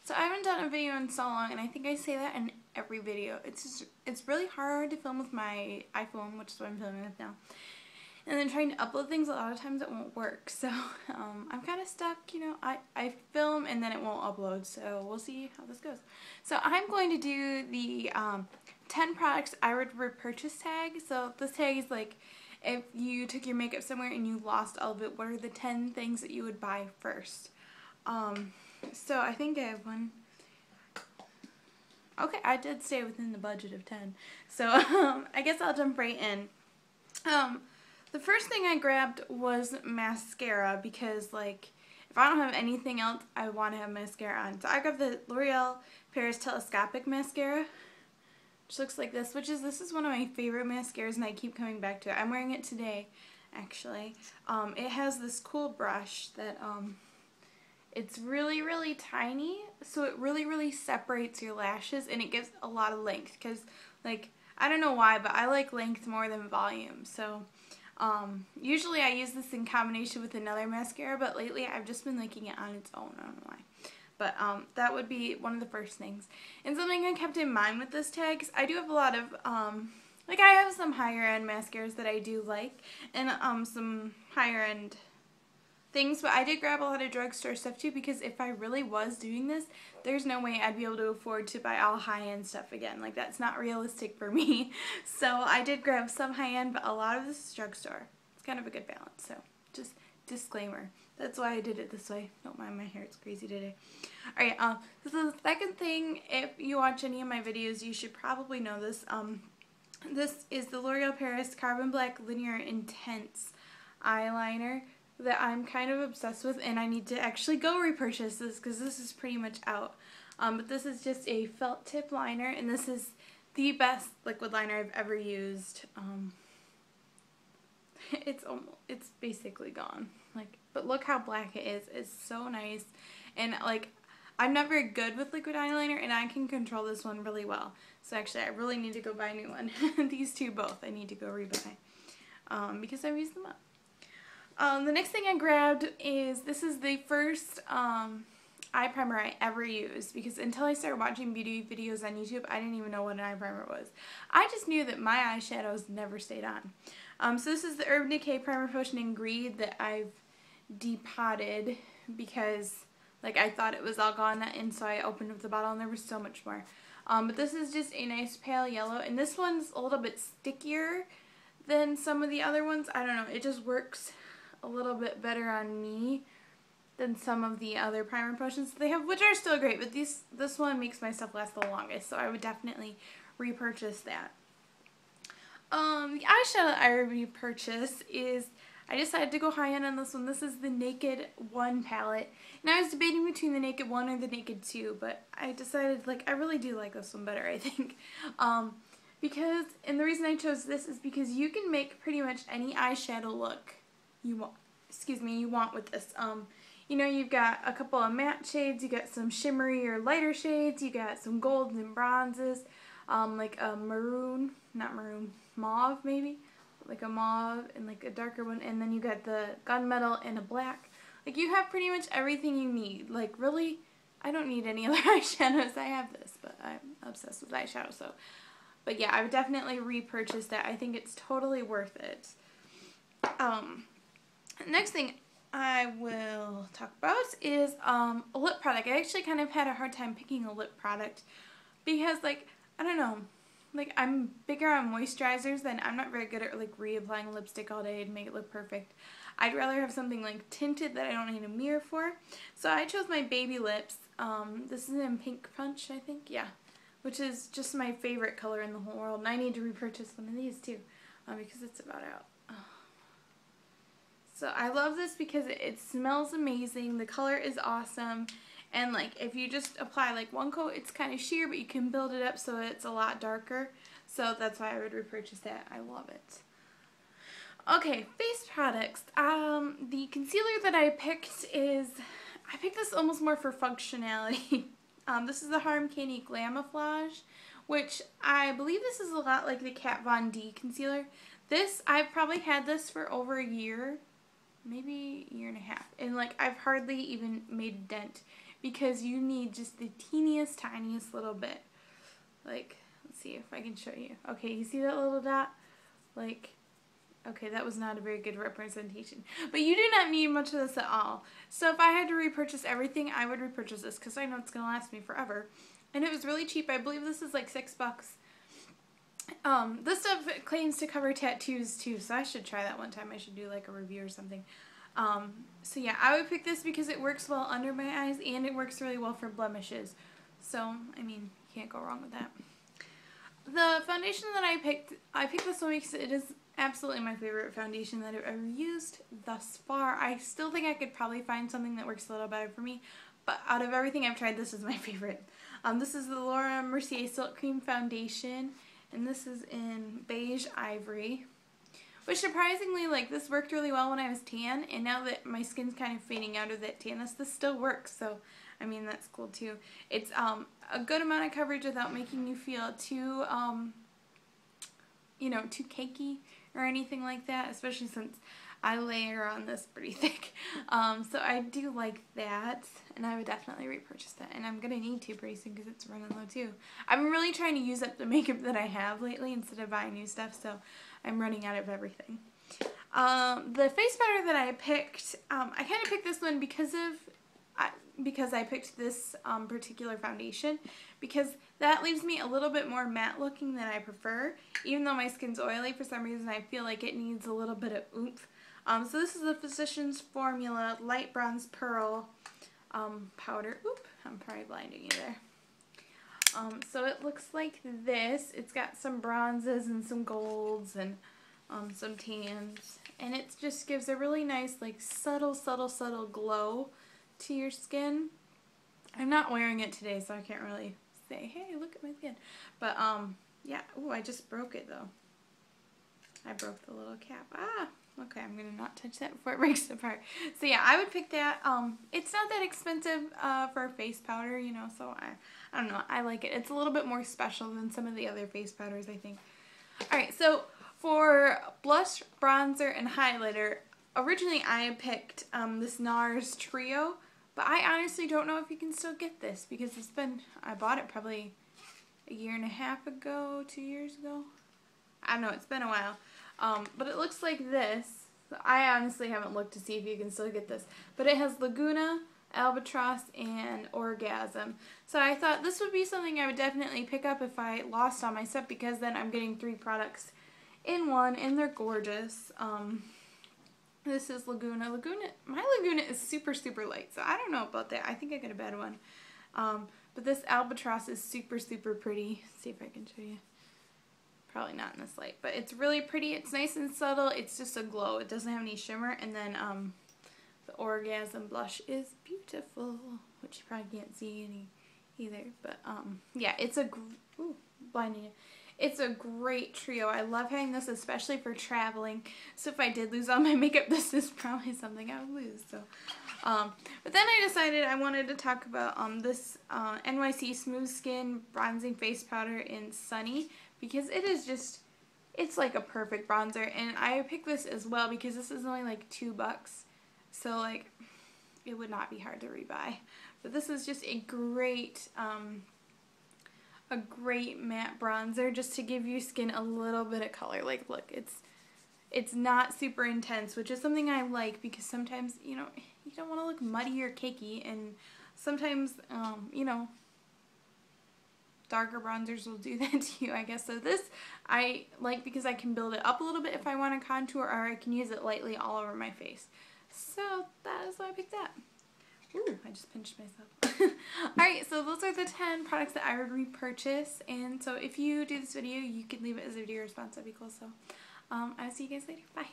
So I haven't done a video in so long, and I think I say that in every video. It's really hard to film with my iPhone, which is what I'm filming with now. And then trying to upload things, a lot of times it won't work. So I'm kind of stuck, you know. I film and then it won't upload, so we'll see how this goes. So I'm going to do the 10 products I would repurchase tag. So this tag is like, if you took your makeup somewhere and you lost all of it, what are the 10 things that you would buy first? So I think I have one. Okay, I did stay within the budget of 10. So I guess I'll jump right in. The first thing I grabbed was mascara because, like, if I don't have anything else, I want to have mascara on. So I grabbed the L'Oreal Paris Telescopic Mascara, which looks like this, this is one of my favorite mascaras, and I keep coming back to it. I'm wearing it today, actually. It has this cool brush that, it's really, really tiny, so it really separates your lashes, and it gives a lot of length, because, like, I don't know why, but I like length more than volume, so usually I use this in combination with another mascara, but lately I've just been liking it on its own. I don't know why. But that would be one of the first things. And something I kept in mind with this tag, because I do have a lot of, like, I have some higher end mascaras that I do like, and some higher end things, but I did grab a lot of drugstore stuff too, because if I really was doing this, there's no way I'd be able to afford to buy all high-end stuff again. Like, that's not realistic for me. So I did grab some high-end, but a lot of this is drugstore. It's kind of a good balance, so just disclaimer. That's why I did it this way. Don't mind my hair, it's crazy today. Alright, this is the second thing. If you watch any of my videos, you should probably know this. This is the L'Oreal Paris Carbon Black Linear Intense eyeliner that I'm kind of obsessed with, and I need to actually go repurchase this because this is pretty much out. But this is just a felt tip liner, and this is the best liquid liner I've ever used. It's basically gone. Like, but look how black it is. It's so nice, and like, I'm not very good with liquid eyeliner, and I can control this one really well. So actually, I really need to go buy a new one. These two both, I need to go rebuy because I've used them up. The next thing I grabbed is, this is the first eye primer I ever used, because until I started watching beauty videos on YouTube, I didn't even know what an eye primer was. I just knew that my eyeshadows never stayed on. So this is the Urban Decay Primer Potion in Greed that I've depotted because, like, I thought it was all gone, and so I opened up the bottle and there was so much more. But this is just a nice pale yellow, and this one's a little bit stickier than some of the other ones. I don't know, it just works a little bit better on me than some of the other primer potions they have, which are still great, but this one makes my stuff last the longest, so I would definitely repurchase that. The eyeshadow I repurchase is, I decided to go high-end on this one. This is the Naked 1 palette, and I was debating between the Naked 1 or the Naked 2, but I decided, like, I really do like this one better, I think. Because, and the reason I chose this is because you can make pretty much any eyeshadow look you want with this. You know, you've got a couple of matte shades, you got some shimmery or lighter shades, you got some golds and bronzes, like a maroon, not maroon, mauve maybe, like a mauve and like a darker one, and then you got the gunmetal and a black. Like, you have pretty much everything you need. Like, really, I don't need any other eyeshadows. I have this, but I'm obsessed with eyeshadow, so. But yeah, I would definitely repurchase that. I think it's totally worth it. Next thing I will talk about is a lip product. I actually kind of had a hard time picking a lip product because, like, I don't know, like, I'm bigger on moisturizers than I'm not very good at, like, reapplying lipstick all day to make it look perfect. I'd rather have something, like, tinted that I don't need a mirror for. So I chose my Baby Lips. This is in Pink Punch, I think, yeah, which is just my favorite color in the whole world. And I need to repurchase one of these too because it's about out. So I love this because it smells amazing, the color is awesome, and, like, if you just apply, like, one coat, it's kind of sheer, but you can build it up so it's a lot darker. So that's why I would repurchase that. I love it. Okay, face products. The concealer that I picked this almost more for functionality. This is the Harm Candy Glamouflage, which I believe this is a lot like the Kat Von D concealer. I've probably had this for over a year, maybe a year and a half, and, like, I've hardly even made a dent because you need just the teeniest, tiniest little bit. Like, let's see if I can show you. Okay, you see that little dot? Like, okay, that was not a very good representation. But you do not need much of this at all. So if I had to repurchase everything, I would repurchase this because I know it's going to last me forever. And it was really cheap. I believe this is like $6. This stuff claims to cover tattoos too, so I should try that one time. I should do like a review or something. So yeah, I would pick this because it works well under my eyes and it works really well for blemishes. So, I mean, you can't go wrong with that. The foundation that I picked this one because it is absolutely my favorite foundation that I've ever used thus far. I still think I could probably find something that works a little better for me, but out of everything I've tried, this is my favorite. This is the Laura Mercier Silk Cream Foundation, and this is in Beige Ivory. Which surprisingly, like, this worked really well when I was tan, and now that my skin's kind of fading out of that tanness, this still works, so, I mean, that's cool too. It's a good amount of coverage without making you feel too, you know, too cakey or anything like that, especially since I layer on this pretty thick. So I do like that, and I would definitely repurchase that, and I'm going to need to pretty soon because it's running low too. I've been really trying to use up the makeup that I have lately instead of buying new stuff, so I'm running out of everything. The face powder that I picked, I kind of picked this one because I picked this particular foundation, because that leaves me a little bit more matte looking than I prefer. Even though my skin's oily, for some reason I feel like it needs a little bit of oomph. So this is the Physicians Formula Light Bronze Pearl powder. Oop, I'm probably blinding you there. So it looks like this. It's got some bronzes and some golds and some tans. And it just gives a really nice, like, subtle glow to your skin. I'm not wearing it today, so I can't really say, hey, look at my skin. But, yeah. Ooh, I just broke it, though. I broke the little cap. Ah! Okay, I'm going to not touch that before it breaks apart. So, yeah, I would pick that. It's not that expensive for a face powder, you know, so I don't know. I like it. It's a little bit more special than some of the other face powders, I think. Alright, so for blush, bronzer, and highlighter, originally I had picked this NARS Trio, but I honestly don't know if you can still get this because it's been, I bought it probably a year and a half ago, 2 years ago. I don't know, it's been a while. But it looks like this. I honestly haven't looked to see if you can still get this. But it has Laguna, Albatross, and Orgasm. So I thought this would be something I would definitely pick up if I lost all my stuff, because then I'm getting 3 products in one, and they're gorgeous. This is Laguna. My Laguna is super light, so I don't know about that. I think I got a bad one. But this Albatross is super pretty. Let's see if I can show you. Probably not in this light, but it's really pretty. It's nice and subtle. It's just a glow. It doesn't have any shimmer. And then the Orgasm blush is beautiful, which you probably can't see any either. But yeah, it's a blinding you. It's a great trio. I love having this, especially for traveling. So if I did lose all my makeup, this is probably something I would lose. So, but then I decided I wanted to talk about this NYC Smooth Skin Bronzing Face Powder in Sunny, because it is just, it's like a perfect bronzer. And I picked this as well because this is only like $2. So like, it would not be hard to rebuy. But this is just a great matte bronzer just to give your skin a little bit of color. Like, look, it's not super intense, which is something I like, because sometimes, you know, you don't want to look muddy or cakey, and sometimes, you know, darker bronzers will do that to you, I guess. So this I like because I can build it up a little bit if I want to contour, or I can use it lightly all over my face. So that is why I picked that. Ooh, I just pinched myself. Alright, so those are the 10 products that I would repurchase. And so if you do this video, you can leave it as a video response. That'd be cool. So I'll see you guys later. Bye.